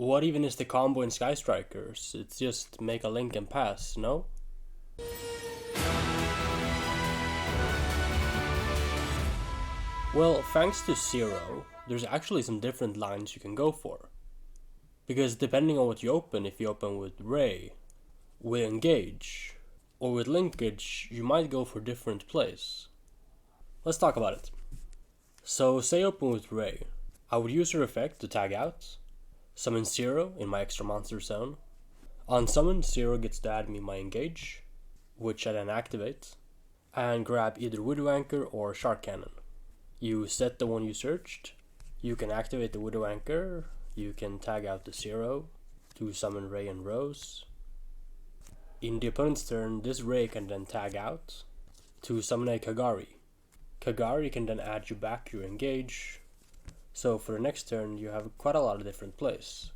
What even is the combo in Sky Strikers? It's just make a link and pass, no? Well, thanks to Zero, there's actually some different lines you can go for. Because depending on what you open, if you open with Raye, with Engage, or with Linkage, you might go for different plays. Let's talk about it. So say open with Raye, I would use her effect to tag out, summon Zero in my extra monster zone. On summon, Zero gets to add me my Engage, which I then activate, and grab either Widow Anchor or Shark Cannon. You set the one you searched, you can activate the Widow Anchor, you can tag out the Zero to summon Raye and Rose. In the opponent's turn, this Raye can then tag out to summon a Kagari. Kagari can then add you back your Engage, so for the next turn you have quite a lot of different plays.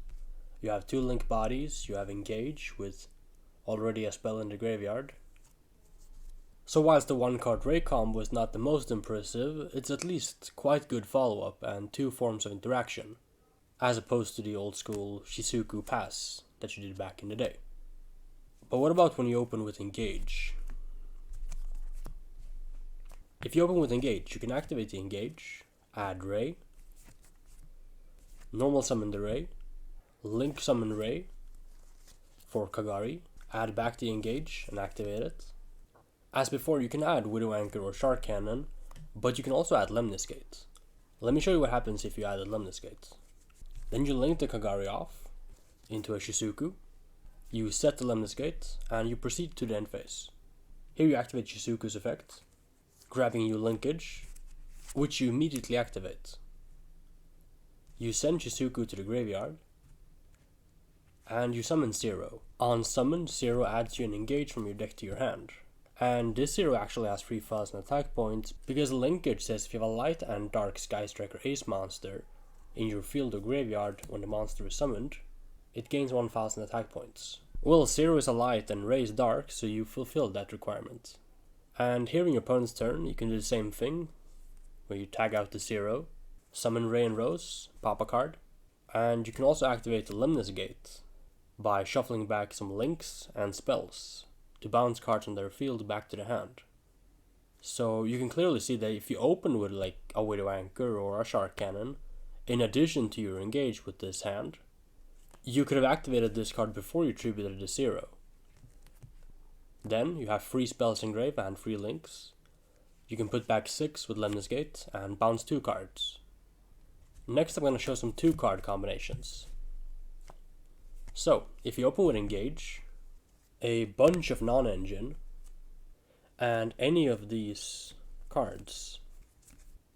You have 2 link bodies, you have Engage with already a spell in the graveyard. So whilst the 1-card Raye combo is not the most impressive, it's at least quite good follow-up and 2 forms of interaction, as opposed to the old school Shizuku pass that you did back in the day. But what about when you open with Engage? If you open with Engage, you can activate the Engage, add Raye, normal summon the Raye, link summon Raye for Kagari, add back the Engage and activate it. As before, you can add Widow Anchor or Shark Cannon, but you can also add Lemnis Gate. Let me show you what happens if you added Lemnis Gate. Then you link the Kagari off into a Shizuku, you set the Lemnis Gate, and you proceed to the end phase. Here you activate Shizuku's effect, grabbing your linkage, which you immediately activate. You send Shizuku to the graveyard, and you summon Zero. On summon, Zero adds you an Engage from your deck to your hand. And this Zero actually has 3,000 attack points, because linkage says if you have a light and dark Sky Striker Ace monster in your field or graveyard when the monster is summoned, it gains 1,000 attack points. Well, Zero is a light and Raye is dark, so you fulfill that requirement. And here in your opponent's turn, you can do the same thing, where you tag out the Zero, summon Raye and Rose, pop a card, and you can also activate the Lemnis Gate by shuffling back some links and spells to bounce cards on their field back to the hand. So you can clearly see that if you open with like a Widow Anchor or a Shark Cannon, in addition to your Engage with this hand, you could have activated this card before you tributed the Zero. Then you have 3 spells in grave and 3 links. You can put back 6 with Lemnis Gate and bounce 2 cards. Next I'm going to show some 2-card combinations. So, if you open with Engage, a bunch of non-engine, and any of these cards.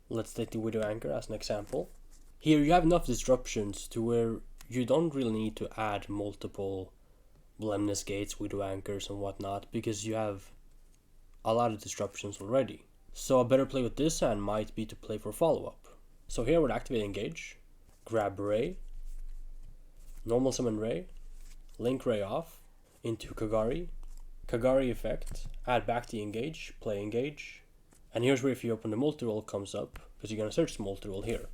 Let's take the Widow Anchor as an example. Here you have enough disruptions to where you don't really need to add multiple Lemnis Gates, Widow Anchors and whatnot, because you have a lot of disruptions already. So a better play with this hand might be to play for follow-up. So here I would activate Engage, grab Raye, normal summon Raye, link Raye off into Kagari, Kagari effect, add back the Engage, play Engage, and here's where if you open the multi-roll comes up, because you're going to search the multi-roll here.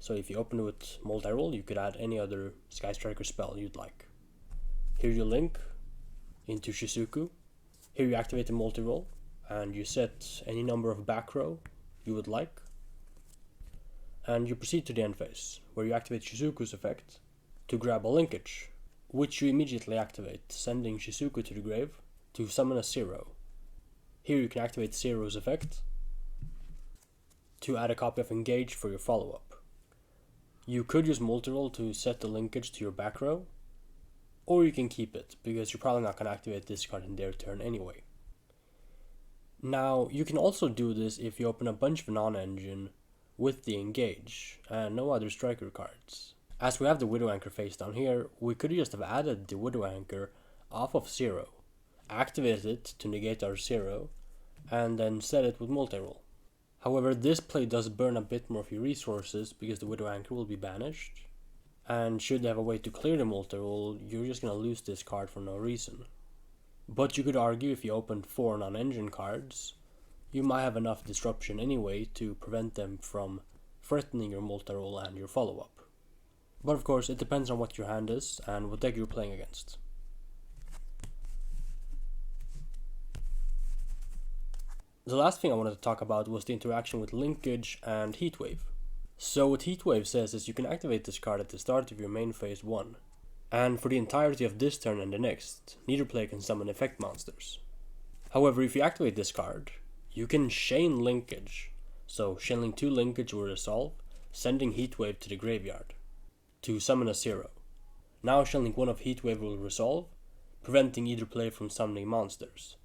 So if you open it with multi-roll, you could add any other Sky Striker spell you'd like. Here you link into Shizuku, here you activate the multi-roll, and you set any number of back row you would like, and you proceed to the end phase, where you activate Shizuku's effect to grab a linkage, which you immediately activate, sending Shizuku to the grave to summon a Zero. Here you can activate Zero's effect to add a copy of Engage for your follow-up. You could use multi-roll to set the linkage to your back row, or you can keep it, because you're probably not going to activate this card in their turn anyway. Now, you can also do this if you open a bunch of non-engine with the Engage and no other striker cards. As we have the Widow Anchor face down here, we could just have added the Widow Anchor off of Zero, activated it to negate our Zero, and then set it with multi-roll. However, this play does burn a bit more of your resources because the Widow Anchor will be banished, and should they have a way to clear the multi-roll, you're just going to lose this card for no reason. But you could argue if you opened 4 non-engine cards, you might have enough disruption anyway to prevent them from threatening your multi-roll and your follow-up. But of course, it depends on what your hand is and what deck you're playing against. The last thing I wanted to talk about was the interaction with Linkage and Heatwave. So what Heatwave says is you can activate this card at the start of your main phase 1, and for the entirety of this turn and the next, neither player can summon effect monsters. However, if you activate this card, you can chain Linkage, so chaining 2 Linkage will resolve, sending Heatwave to the graveyard, to summon a 0. Now chaining 1 of Heatwave will resolve, preventing either player from summoning monsters.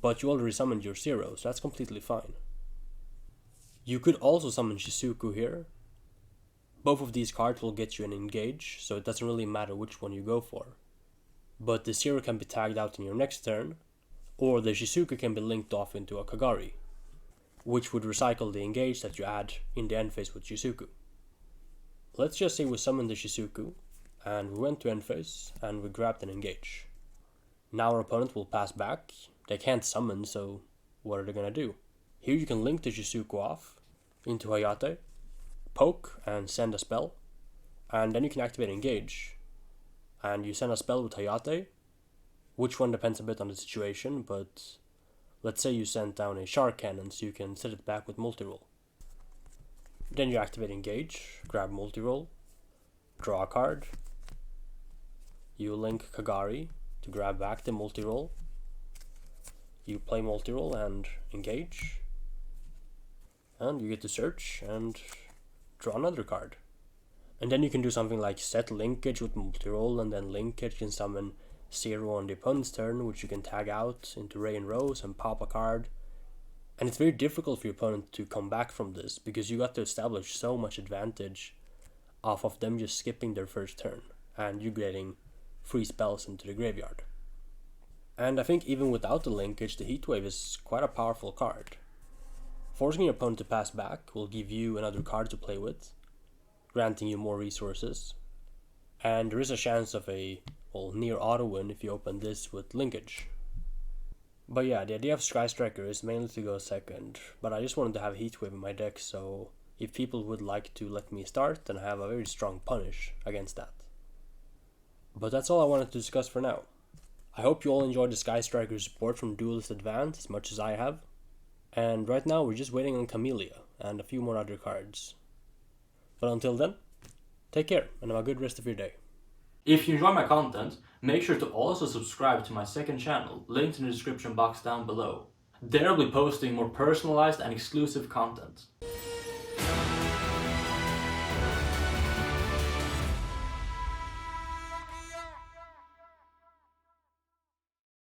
But you already summoned your 0, so that's completely fine. You could also summon Shizuku here. Both of these cards will get you an engage, so it doesn't really matter which one you go for. But the 0 can be tagged out in your next turn, or the Shizuku can be linked off into a Kagari, which would recycle the engage that you add in the end phase with Shizuku. Let's just say we summoned the Shizuku, and we went to end phase, and we grabbed an engage. Now our opponent will pass back. They can't summon, so what are they gonna do? Here you can link the Shizuku off into Hayate, poke and send a spell, and then you can activate engage. And you send a spell with Hayate, which one depends a bit on the situation, but let's say you sent down a Shark Cannon so you can set it back with multi-roll. Then you activate engage, grab multi-roll, draw a card, you link Kagari to grab back the multi-roll, you play multi-roll and engage, and you get to search and draw another card. And then you can do something like set linkage with multi-roll, and then linkage can summon 0 on the opponent's turn, which you can tag out into Raye and Rose and pop a card. And it's very difficult for your opponent to come back from this, because you got to establish so much advantage off of them just skipping their first turn, and you getting free spells into the graveyard. And I think even without the linkage, the Heatwave is quite a powerful card. Forcing your opponent to pass back will give you another card to play with, granting you more resources. And there is a chance of a near auto win if you open this with linkage. But yeah, the idea of Sky Striker is mainly to go second, but I just wanted to have Heatwave in my deck, so if people would like to let me start, then I have a very strong punish against that. But that's all I wanted to discuss for now. I hope you all enjoyed the Sky Striker support from Duelist Advance as much as I have. And right now we're just waiting on Camellia and a few more other cards. But until then, take care and have a good rest of your day. If you enjoy my content, make sure to also subscribe to my second channel, linked in the description box down below. There I'll be posting more personalized and exclusive content.